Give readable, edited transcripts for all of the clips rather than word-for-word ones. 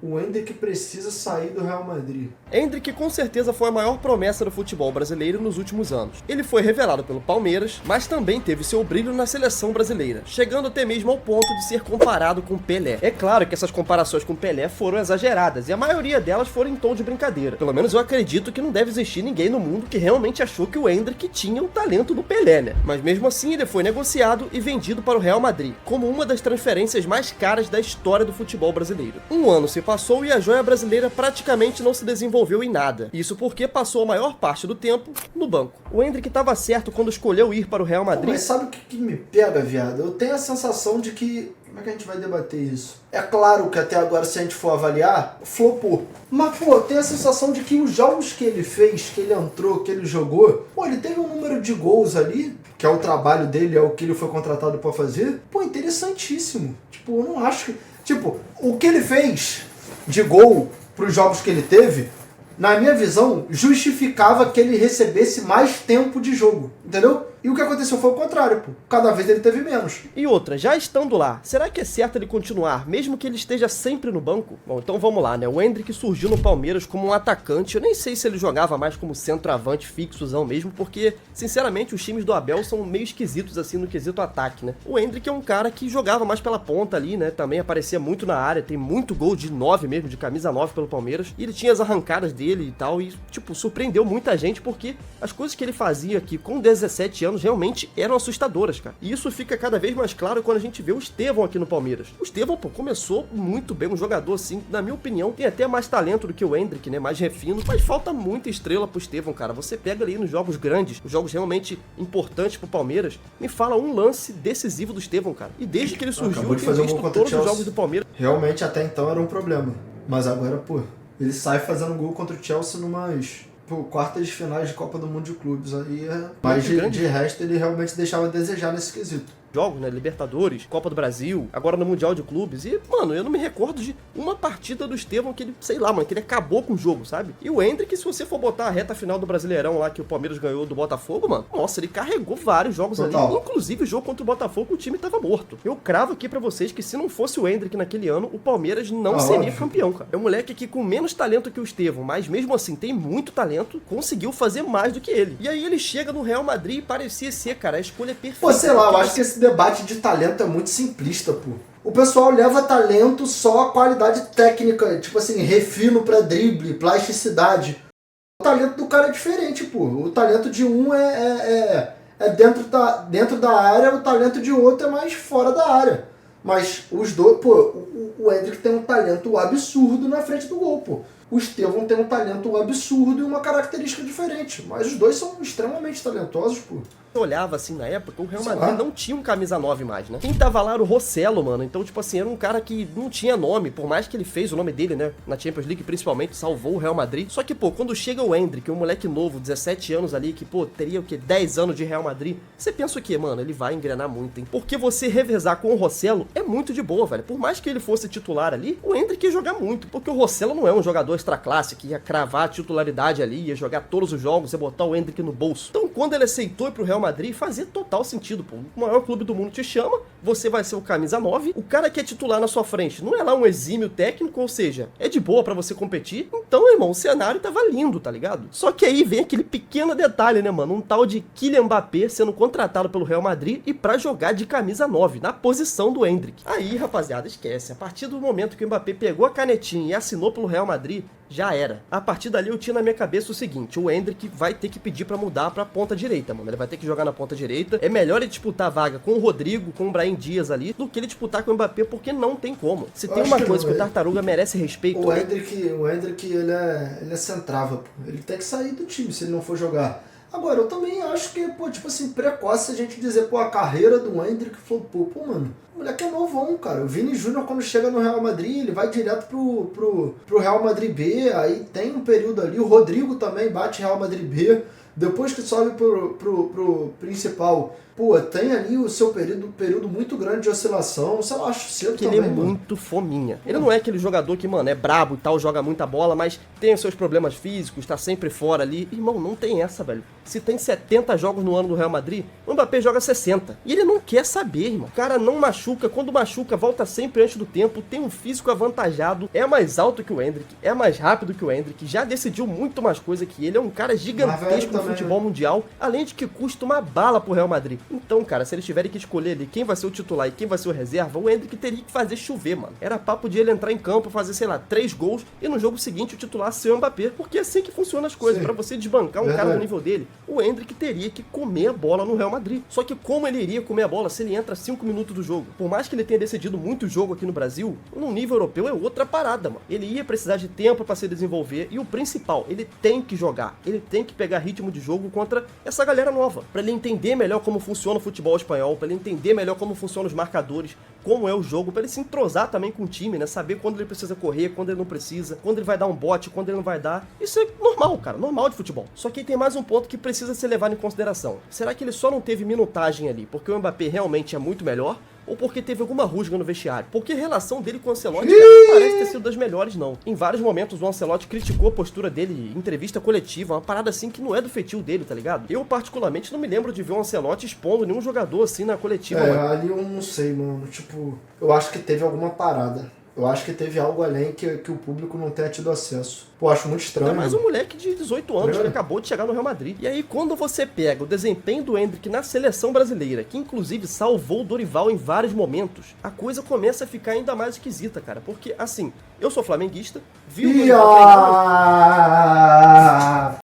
O Endrick precisa sair do Real Madrid. Endrick com certeza foi a maior promessa do futebol brasileiro nos últimos anos. Ele foi revelado pelo Palmeiras, mas também teve seu brilho na seleção brasileira, chegando até mesmo ao ponto de ser comparado com Pelé. É claro que essas comparações com Pelé foram exageradas, e a maioria delas foram em tom de brincadeira. Pelo menos eu acredito que não deve existir ninguém no mundo que realmente achou que o Endrick tinha o talento do Pelé, né? Mas mesmo assim ele foi negociado e vendido para o Real Madrid, como uma das transferências mais caras da história do futebol brasileiro. Um ano se passou e a joia brasileira praticamente não se desenvolveu em nada. Isso porque passou a maior parte do tempo no banco. O Endrick estava certo quando escolheu ir para o Real Madrid. Mas sabe o que me pega, viado? Eu tenho a sensação de que... Como é que a gente vai debater isso? É claro que até agora, se a gente for avaliar, flopou. Mas, pô, eu tenho a sensação de que os jogos que ele fez, que ele entrou, que ele jogou, pô, ele teve um número de gols ali, que é o trabalho dele, é o que ele foi contratado pra fazer, pô, interessantíssimo. Tipo, eu não acho que... Tipo, o que ele fez de gol pros jogos que ele teve, na minha visão, justificava que ele recebesse mais tempo de jogo, entendeu? E o que aconteceu foi o contrário, pô. Cada vez ele teve menos. E outra, já estando lá, será que é certo ele continuar, mesmo que ele esteja sempre no banco? Bom, então vamos lá, né? O Endrick surgiu no Palmeiras como um atacante. Eu nem sei se ele jogava mais como centroavante fixozão mesmo, porque, sinceramente, os times do Abel são meio esquisitos, assim, no quesito ataque, né? O Endrick é um cara que jogava mais pela ponta ali, né? Também aparecia muito na área, tem muito gol de 9 mesmo, de camisa 9 pelo Palmeiras. E ele tinha as arrancadas dele e tal, e, tipo, surpreendeu muita gente, porque as coisas que ele fazia aqui com 17 anos realmente eram assustadoras, cara. E isso fica cada vez mais claro quando a gente vê o Estevão aqui no Palmeiras. O Estevão, pô, começou muito bem, um jogador assim, na minha opinião, tem até mais talento do que o Endrick, né, mais refino, mas falta muita estrela pro Estevão, cara. Você pega ali nos jogos grandes, os jogos realmente importantes pro Palmeiras, me fala um lance decisivo do Estevão, cara. E desde que ele surgiu, eu tenho visto todos os jogos do Palmeiras. Realmente até então era um problema, mas agora, pô, ele sai fazendo gol contra o Chelsea numas... Pô, quartas de finais de Copa do Mundo de Clubes aí é... Mas de resto ele realmente deixava a desejar nesse quesito. Jogos, né? Libertadores, Copa do Brasil, agora no Mundial de Clubes. E, mano, eu não me recordo de uma partida do Estevão que ele, sei lá, mano, que ele acabou com o jogo, sabe? E o Endrick, se você for botar a reta final do Brasileirão lá que o Palmeiras ganhou do Botafogo, mano, nossa, ele carregou vários jogos ali. Inclusive o jogo contra o Botafogo, o time tava morto. Eu cravo aqui pra vocês que se não fosse o Endrick naquele ano, o Palmeiras não seria campeão, cara. É um moleque aqui com menos talento que o Estevão, mas mesmo assim tem muito talento, conseguiu fazer mais do que ele. E aí ele chega no Real Madrid e parecia ser, cara, a escolha perfeita. Pô, sei lá, eu acho que esse debate de talento é muito simplista, pô. O pessoal leva talento só a qualidade técnica, tipo assim, refino pra drible, plasticidade. O talento do cara é diferente, pô. O talento de um é dentro da área, o talento de outro é mais fora da área. Mas os dois, pô, o Endrick tem um talento absurdo na frente do gol, pô. O Estevão tem um talento absurdo e uma característica diferente. Mas os dois são extremamente talentosos, pô. Eu olhava assim na época, o Real Madrid não tinha um camisa 9 mais, né? Quem tava lá era o Rossello, mano. Então, tipo assim, era um cara que não tinha nome, por mais que ele fez o nome dele, né? Na Champions League, principalmente, salvou o Real Madrid. Só que, pô, quando chega o Endrick, um moleque novo, 17 anos ali, que, pô, teria o quê? 10 anos de Real Madrid. Você pensa o quê, mano? Ele vai engrenar muito, hein? Porque você revezar com o Rossello é muito de boa, velho. Por mais que ele fosse titular ali, o Endrick ia jogar muito. Porque o Rossello não é um jogador extra classe que ia cravar a titularidade ali, ia jogar todos os jogos e botar o Endrick no bolso. Então, quando ele aceitou ir pro Real Madrid, fazia total sentido, pô. O maior clube do mundo te chama, você vai ser o camisa 9, o cara que é titular na sua frente não é lá um exímio técnico, ou seja, é de boa pra você competir. Então, irmão, o cenário tava lindo, tá ligado? Só que aí vem aquele pequeno detalhe, né, mano? Um tal de Kylian Mbappé sendo contratado pelo Real Madrid e pra jogar de camisa 9, na posição do Endrick. Aí, rapaziada, esquece. A partir do momento que o Mbappé pegou a canetinha e assinou pelo Real Madrid, já era. A partir dali eu tinha na minha cabeça o seguinte: o Endrick vai ter que pedir pra mudar pra ponta direita, mano. Ele vai ter que jogar na ponta direita. É melhor ele disputar a vaga com o Rodrigo, com o Brahim Dias ali, do que ele disputar com o Mbappé, porque não tem como. Se tem uma coisa que o Tartaruga merece respeito... O Endrick ele é centrava, pô. Ele tem que sair do time se ele não for jogar. Agora, eu também acho que, pô, tipo assim, precoce a gente dizer, pô, a carreira do Endrick flopou. Pô, mano, o moleque é novão, cara. O Vini Júnior, quando chega no Real Madrid, ele vai direto pro Real Madrid B, aí tem um período ali. O Rodrigo também bate Real Madrid B. Depois que sobe pro principal, pô, tem ali o seu período muito grande de oscilação, sei lá, acho cedo que também, ele é muito fominha. Ele não é aquele jogador que, mano, é brabo e tal, joga muita bola, mas tem os seus problemas físicos, tá sempre fora ali. Irmão, não tem essa, velho. Se tem 70 jogos no ano do Real Madrid, o Mbappé joga 60. E ele não quer saber, irmão. O cara não machuca, quando machuca, volta sempre antes do tempo, tem um físico avantajado, é mais alto que o Endrick, é mais rápido que o Endrick, já decidiu muito mais coisa que ele, é um cara gigantesco no futebol mundial, além de que custa uma bala pro Real Madrid. Então, cara, se eles tiverem que escolher ali quem vai ser o titular e quem vai ser o reserva, o Endrick teria que fazer chover, mano. Era papo de ele entrar em campo, fazer, sei lá, 3 gols e no jogo seguinte o titular ser o Mbappé, porque é assim que funcionam as coisas. Pra você desbancar um cara do nível dele, o Endrick teria que comer a bola no Real Madrid. Só que como ele iria comer a bola se ele entra 5 minutos do jogo? Por mais que ele tenha decidido muito jogo aqui no Brasil, no nível europeu é outra parada, mano. Ele ia precisar de tempo pra se desenvolver e o principal, ele tem que jogar, ele tem que pegar ritmo de jogo contra essa galera nova, pra ele entender melhor como funciona o futebol espanhol, pra ele entender melhor como funcionam os marcadores, como é o jogo, pra ele se entrosar também com o time, né? Saber quando ele precisa correr, quando ele não precisa, quando ele vai dar um bote, quando ele não vai dar. Isso é normal, cara, normal de futebol. Só que tem mais um ponto que precisa ser levado em consideração. Será que ele só não teve minutagem ali porque o Mbappé realmente é muito melhor? Ou porque teve alguma rusga no vestiário? Porque a relação dele com o Ancelotti, cara, não parece ter sido das melhores, não. Em vários momentos o Ancelotti criticou a postura dele em entrevista coletiva, uma parada assim que não é do feitio dele, tá ligado? Eu, particularmente, não me lembro de ver o Ancelotti expondo nenhum jogador assim na coletiva. Ali eu não sei, mano. Tipo, eu acho que teve alguma parada. Eu acho que teve algo além que o público não tenha tido acesso. Pô, acho muito estranho. É mais um moleque de 18 anos que acabou de chegar no Real Madrid. E aí, quando você pega o desempenho do Endrick na seleção brasileira, que inclusive salvou o Dorival em vários momentos, a coisa começa a ficar ainda mais esquisita, cara. Porque, assim, eu sou flamenguista, vi o Dorival treinando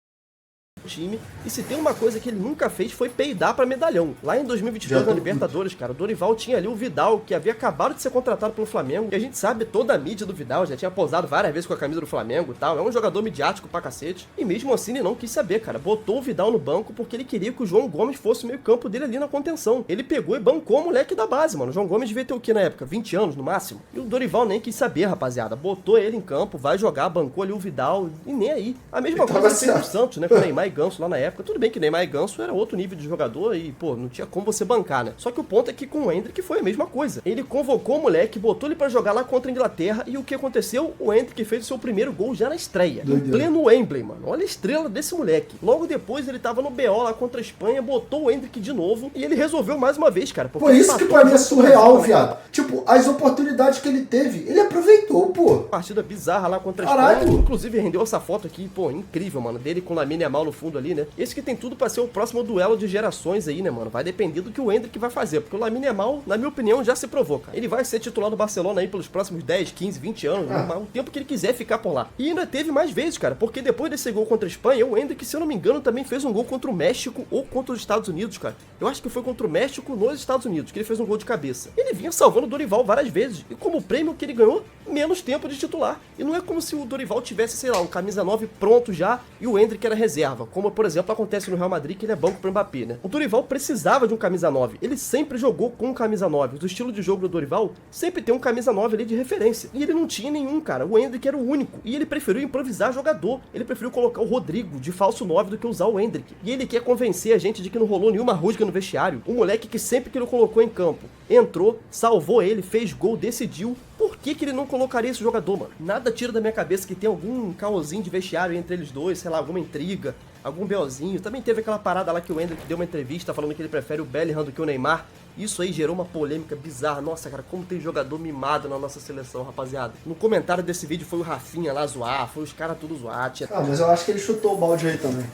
time, e se tem uma coisa que ele nunca fez foi peidar pra medalhão. Lá em 2022 na Libertadores, cara, o Dorival tinha ali o Vidal, que havia acabado de ser contratado pelo Flamengo, e a gente sabe toda a mídia do Vidal, já tinha posado várias vezes com a camisa do Flamengo e tal, é um jogador midiático pra cacete, e mesmo assim ele não quis saber, cara, botou o Vidal no banco porque ele queria que o João Gomes fosse o meio campo dele ali na contenção. Ele pegou e bancou o moleque da base, mano. O João Gomes devia ter o que na época? 20 anos no máximo. E o Dorival nem quis saber, rapaziada, botou ele em campo, vai jogar, bancou ali o Vidal, e nem aí. A mesma coisa que fez o Santos, né, com o Neymar e Ganso lá na época. Tudo bem que Neymar e Ganso era outro nível de jogador e, pô, não tinha como você bancar, né? Só que o ponto é que com o Endrick foi a mesma coisa. Ele convocou o moleque, botou ele pra jogar lá contra a Inglaterra e o que aconteceu? O Endrick fez o seu primeiro gol já na estreia. Em pleno Wembley, mano. Olha a estrela desse moleque. Logo depois ele tava no BO lá contra a Espanha, botou o Endrick de novo e ele resolveu mais uma vez, cara. Pô, isso que pra mim é surreal, viado. Tipo, as oportunidades que ele teve, ele aproveitou, pô. Partida bizarra lá contra a Espanha. Inclusive rendeu essa foto aqui, pô, incrível, mano. Dele com o Lamine Yamal no fundo ali, né? Esse que tem tudo pra ser o próximo duelo de gerações aí, né, mano? Vai depender do que o Endrick vai fazer, porque o Lamine Yamal, na minha opinião, já se provou, cara. Ele vai ser titular do Barcelona aí pelos próximos 10, 15, 20 anos, né? O tempo que ele quiser ficar por lá. E ainda teve mais vezes, cara, porque depois desse gol contra a Espanha, o Endrick, se eu não me engano, também fez um gol contra o México ou contra os Estados Unidos, cara. Eu acho que foi contra o México nos Estados Unidos, que ele fez um gol de cabeça. Ele vinha salvando o Dorival várias vezes, e como prêmio que ele ganhou, menos tempo de titular. E não é como se o Dorival tivesse, sei lá, um camisa 9 pronto já, e o Endrick era reserva, como, por exemplo, acontece no Real Madrid, que ele é banco pro Mbappé, né? O Dorival precisava de um camisa 9. Ele sempre jogou com camisa 9. O estilo de jogo do Dorival sempre tem um camisa 9 ali de referência. E ele não tinha nenhum, cara. O Endrick era o único. E ele preferiu improvisar jogador. Ele preferiu colocar o Rodrigo de falso 9 do que usar o Endrick. E ele quer convencer a gente de que não rolou nenhuma rusga no vestiário. O moleque que sempre que ele colocou em campo, entrou, salvou ele, fez gol, decidiu. Por que ele não colocaria esse jogador, mano? Nada tira da minha cabeça que tem algum caosinho de vestiário entre eles dois, sei lá, alguma intriga, algum BOzinho. Também teve aquela parada lá que o Endrick deu uma entrevista falando que ele prefere o Bellingham do que o Neymar. Isso aí gerou uma polêmica bizarra. Nossa, cara, como tem jogador mimado na nossa seleção, rapaziada. No comentário desse vídeo foi o Rafinha lá zoar, foi os caras tudo zoar. Mas eu acho que ele chutou o balde aí também.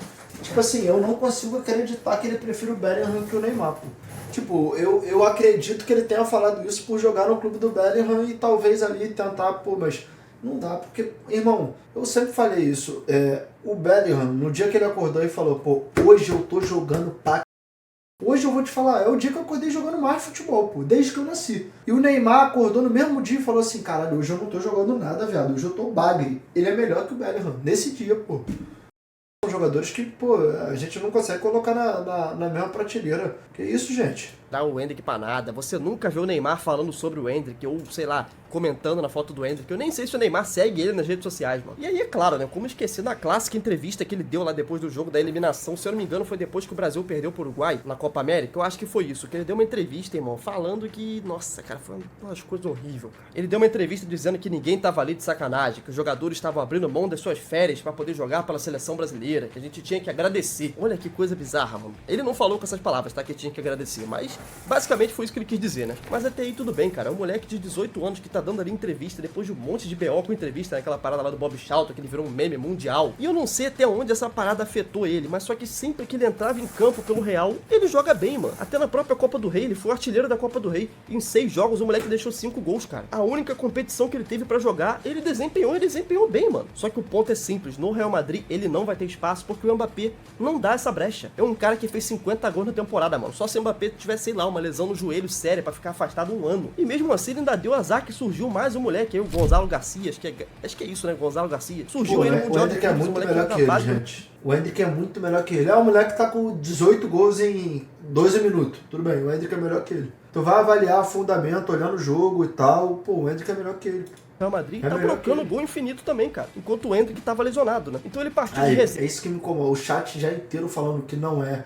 Tipo assim, eu não consigo acreditar que ele prefere o Bellingham do que o Neymar, pô. Tipo, eu acredito que ele tenha falado isso por jogar no clube do Bellingham e talvez ali tentar, pô, mas não dá, porque, irmão, eu sempre falei isso, o Bellingham, no dia que ele acordou e falou, pô, hoje eu tô jogando pra... Hoje eu vou te falar, é o dia que eu acordei jogando mais futebol, pô, desde que eu nasci. E o Neymar acordou no mesmo dia e falou assim, caralho, hoje eu não tô jogando nada, viado, hoje eu tô bagre. Ele é melhor que o Bellingham, nesse dia, pô. São jogadores que, pô, a gente não consegue colocar na mesma prateleira. Que isso, gente? Dá o Endrick pra nada. Você nunca viu o Neymar falando sobre o Endrick, ou sei lá, comentando na foto do Endrick. Eu nem sei se o Neymar segue ele nas redes sociais, mano. E aí, é claro, né? Como esquecer da clássica entrevista que ele deu lá depois do jogo da eliminação. Se eu não me engano, foi depois que o Brasil perdeu pro Uruguai na Copa América. Eu acho que foi isso. Que ele deu uma entrevista, irmão, falando que... Nossa, cara, foi uma coisa horrível, cara. Ele deu uma entrevista dizendo que ninguém tava ali de sacanagem, que os jogadores estavam abrindo mão das suas férias pra poder jogar pela seleção brasileira, que a gente tinha que agradecer. Olha que coisa bizarra, mano. Ele não falou com essas palavras, tá? Que tinha que agradecer, mas basicamente foi isso que ele quis dizer, né? Mas até aí tudo bem, cara. É um moleque de 18 anos que tá dando ali entrevista depois de um monte de BO com entrevista, naquela parada lá do Bob Charlton, que ele virou um meme mundial. E eu não sei até onde essa parada afetou ele, mas só que sempre que ele entrava em campo pelo Real, ele joga bem, mano. Até na própria Copa do Rei, ele foi o artilheiro da Copa do Rei. Em 6 jogos, o moleque deixou 5 gols, cara. A única competição que ele teve pra jogar, ele desempenhou bem, mano. Só que o ponto é simples, no Real Madrid ele não vai ter espaço porque o Mbappé não dá essa brecha. É um cara que fez 50 gols na temporada, mano. Só se o Mbappé tivesse, sei lá, uma lesão no joelho séria pra ficar afastado um ano. E mesmo assim ele ainda deu azar que surgiu mais um moleque aí, o Gonzalo Garcia, acho que é isso, né, Gonzalo Garcia. Surgiu aí no Mundial de Clubes, o moleque é muito melhor que ele, gente. O Endrick é muito melhor que ele. É um moleque que tá com 18 gols em 12 minutos. Tudo bem, o Endrick é melhor que ele. Tu vai avaliar fundamento, olhando o jogo e tal. Pô, o Endrick é melhor que ele. Real Madrid tá blocando gol infinito também, cara. Enquanto o Endrick tava lesionado, né? Então ele partiu de reserva. É isso que me incomoda. O chat já inteiro falando que não é.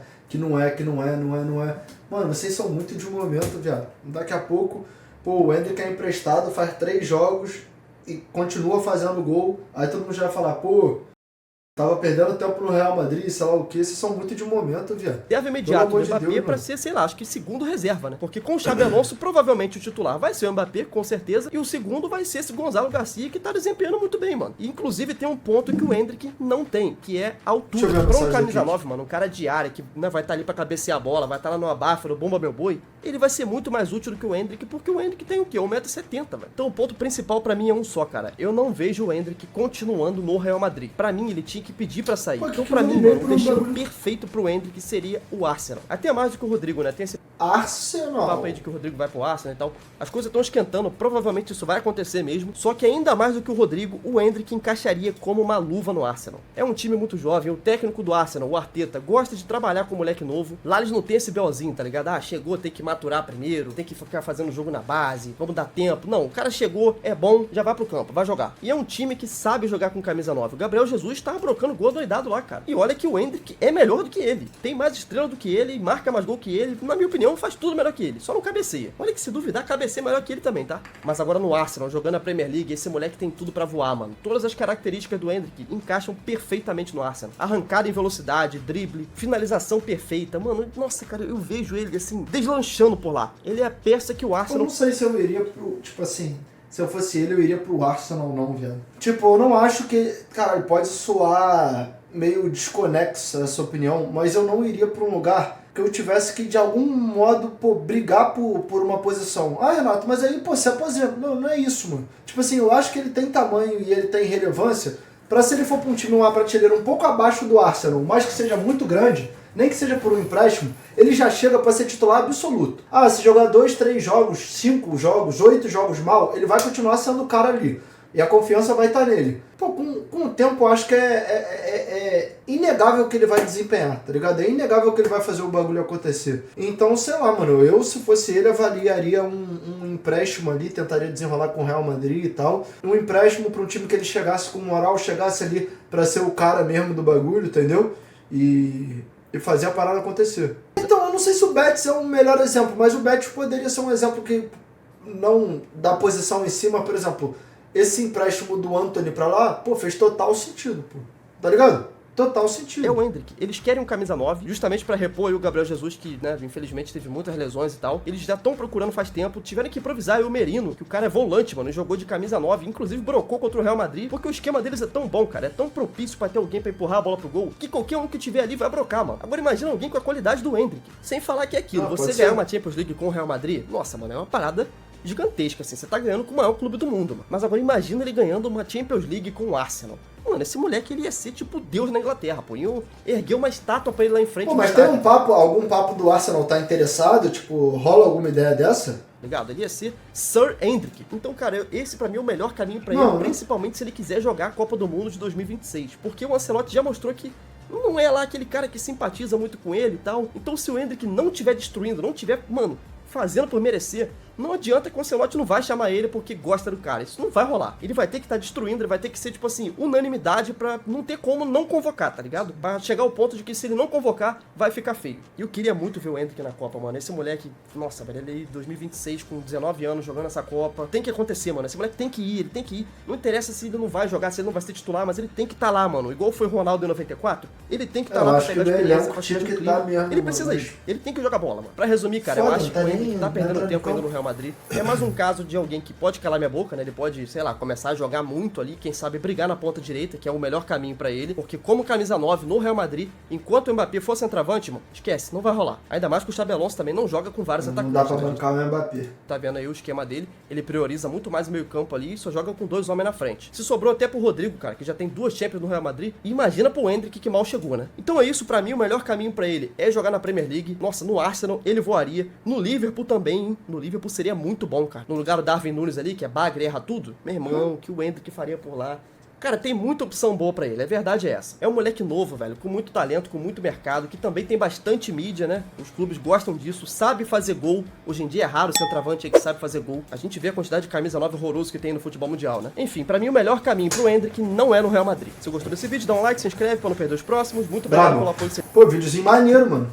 Mano, vocês são muito de momento, viado. Daqui a pouco, pô, o Endrick é emprestado, faz 3 jogos e continua fazendo gol. Aí todo mundo já vai falar, pô, tava perdendo tempo no Real Madrid, sei lá o que. Vocês são muito de momento, viado. Deve imediato do Mbappé pra ser, sei lá, acho que segundo reserva, né? Porque com o Xabi Alonso, provavelmente o titular vai ser o Mbappé, com certeza. E o segundo vai ser esse Gonzalo Garcia, que tá desempenhando muito bem, mano. E inclusive tem um ponto que o Endrick não tem, que é a altura. Pra um camisa 9, mano, um cara de área, que né, vai estar ali pra cabecear a bola, vai estar lá no abafa, no bomba meu boi, ele vai ser muito mais útil do que o Endrick, porque o Endrick tem o quê? 1,70m, velho. Então o ponto principal pra mim é um só, cara. Eu não vejo o Endrick continuando no Real Madrid. Pra mim, ele tinha que pedir pra sair. Então, pra mim, mano, o destino perfeito pro Endrick seria o Arsenal. Até mais do que o Rodrigo, né? Tem esse papo aí de que o Rodrigo vai pro Arsenal e tal. As coisas estão esquentando, provavelmente isso vai acontecer mesmo. Só que ainda mais do que o Rodrigo, o Endrick encaixaria como uma luva no Arsenal. É um time muito jovem, o técnico do Arsenal, o Arteta, gosta de trabalhar com um moleque novo. Lá eles não tem esse belzinho, tá ligado? Ah, chegou, tem que maturar primeiro, tem que ficar fazendo jogo na base, vamos dar tempo. Não, o cara chegou, é bom, já vai pro campo, vai jogar. E é um time que sabe jogar com camisa 9. O Gabriel Jesus tava brocando gol doidado lá, cara. E olha que o Endrick é melhor do que ele. Tem mais estrela do que ele, marca mais gol que ele. Na minha opinião, faz tudo melhor que ele. Só não cabeceia. Olha que se duvidar, cabeceia melhor que ele também, tá? Mas agora no Arsenal, jogando a Premier League, esse moleque tem tudo pra voar, mano. Todas as características do Endrick encaixam perfeitamente no Arsenal. Arrancada em velocidade, drible, finalização perfeita. Mano, nossa, cara, eu vejo ele, assim, deslanchando por lá. Ele é a peça que o Arsenal... Eu não sei se eu iria pro... Tipo assim... Se eu fosse ele, eu iria pro Arsenal não, viado. Tipo, eu não acho que... Cara, pode soar meio desconexo essa opinião, mas eu não iria pra um lugar que eu tivesse que, de algum modo, pô, brigar por uma posição. Ah, Renato, mas aí, pô, se aposenta. Não é isso, mano. Tipo assim, eu acho que ele tem tamanho e ele tem relevância pra se ele for pra um time, uma prateleira um pouco abaixo do Arsenal, mas que seja muito grande, nem que seja por um empréstimo, ele já chega pra ser titular absoluto. Ah, se jogar 2, 3 jogos, 5 jogos, 8 jogos mal, ele vai continuar sendo o cara ali. E a confiança vai estar nele. Pô, com o tempo eu acho que é inegável que ele vai desempenhar, tá ligado? É inegável que ele vai fazer o bagulho acontecer. Então, sei lá, mano, eu se fosse ele avaliaria um empréstimo ali, tentaria desenrolar com o Real Madrid e tal. Um empréstimo pra um time que ele chegasse com moral, chegasse ali pra ser o cara mesmo do bagulho, entendeu? E fazer a parada acontecer. Então, eu não sei se o Betis é o melhor exemplo, mas o Betis poderia ser um exemplo que não da posição em cima, por exemplo... Esse empréstimo do Antony pra lá, pô, fez total sentido, pô. Tá ligado? Total sentido. É o Endrick. Eles querem um camisa 9, justamente pra repor aí o Gabriel Jesus, que, né, infelizmente teve muitas lesões e tal. Eles já estão procurando faz tempo. Tiveram que improvisar aí o Merino, que o cara é volante, mano, e jogou de camisa 9. Inclusive brocou contra o Real Madrid, porque o esquema deles é tão bom, cara. É tão propício pra ter alguém pra empurrar a bola pro gol, que qualquer um que tiver ali vai brocar, mano. Agora imagina alguém com a qualidade do Endrick. Sem falar que é aquilo. Você ganhar uma Champions League com o Real Madrid, nossa, mano, é uma parada gigantesca, assim, você tá ganhando com o maior clube do mundo, mano. Mas agora imagina ele ganhando uma Champions League com o Arsenal. Mano, esse moleque, ele ia ser tipo Deus na Inglaterra, pô. E ergueu uma estátua pra ele lá em frente. Pô, mas tem algum papo do Arsenal tá interessado? Tipo, rola alguma ideia dessa? Ligado? Ele ia ser Sir Endrick. Então, cara, esse pra mim é o melhor caminho pra ele, principalmente se ele quiser jogar a Copa do Mundo de 2026. Porque o Ancelotti já mostrou que não é lá aquele cara que simpatiza muito com ele e tal. Então, se o Endrick não estiver destruindo, não estiver, mano, fazendo por merecer, não adianta que o Ancelotti não vai chamar ele porque gosta do cara. Isso não vai rolar. Ele vai ter que estar destruindo, ele vai ter que ser, tipo assim, unanimidade pra não ter como não convocar, tá ligado? Pra chegar ao ponto de que se ele não convocar, vai ficar feio. E eu queria muito ver o Endrick na Copa, mano. Esse moleque, nossa, velho, ele aí 2026 com 19 anos jogando essa Copa. Tem que acontecer, mano. Esse moleque tem que ir, ele tem que ir. Não interessa se ele não vai jogar, se ele não vai ser titular, mas ele tem que estar lá, mano. Igual foi o Ronaldo em 94, ele tem que estar lá pra pegar a experiência, pra sentir o clima. Ele precisa ir. Ele tem que jogar bola, mano. Pra resumir, cara, eu acho que o Endrick tá perdendo tempo ainda no Real Madrid. É mais um caso de alguém que pode calar minha boca, né? Ele pode, sei lá, começar a jogar muito ali, quem sabe brigar na ponta direita, que é o melhor caminho pra ele, porque como camisa 9 no Real Madrid, enquanto o Mbappé for centroavante, mano, esquece, não vai rolar. Ainda mais que o Xabi Alonso também não joga com vários atacantes. Não dá pra bancar o Mbappé. Tá vendo aí o esquema dele, ele prioriza muito mais o meio campo ali e só joga com 2 homens na frente. Se sobrou até pro Rodrigo, cara, que já tem 2 Champions no Real Madrid, e imagina pro Endrick que mal chegou, né? Então é isso, pra mim o melhor caminho pra ele é jogar na Premier League. Nossa, no Arsenal ele voaria, no Liverpool também, hein? No Liverpool seria muito bom, cara. No lugar do Darwin Núñez ali, que é bagre e erra tudo, meu irmão, que o Endrick faria por lá. Cara, tem muita opção boa pra ele, a verdade é essa. É um moleque novo, velho, com muito talento, com muito mercado, que também tem bastante mídia, né? Os clubes gostam disso, sabe fazer gol. Hoje em dia é raro o centroavante aí que sabe fazer gol. A gente vê a quantidade de camisa 9 horroroso que tem no futebol mundial, né? Enfim, pra mim o melhor caminho pro Endrick não é no Real Madrid. Se você gostou desse vídeo, dá um like, se inscreve pra não perder os próximos. Muito obrigado pelo apoio. Pô, videozinho maneiro, mano.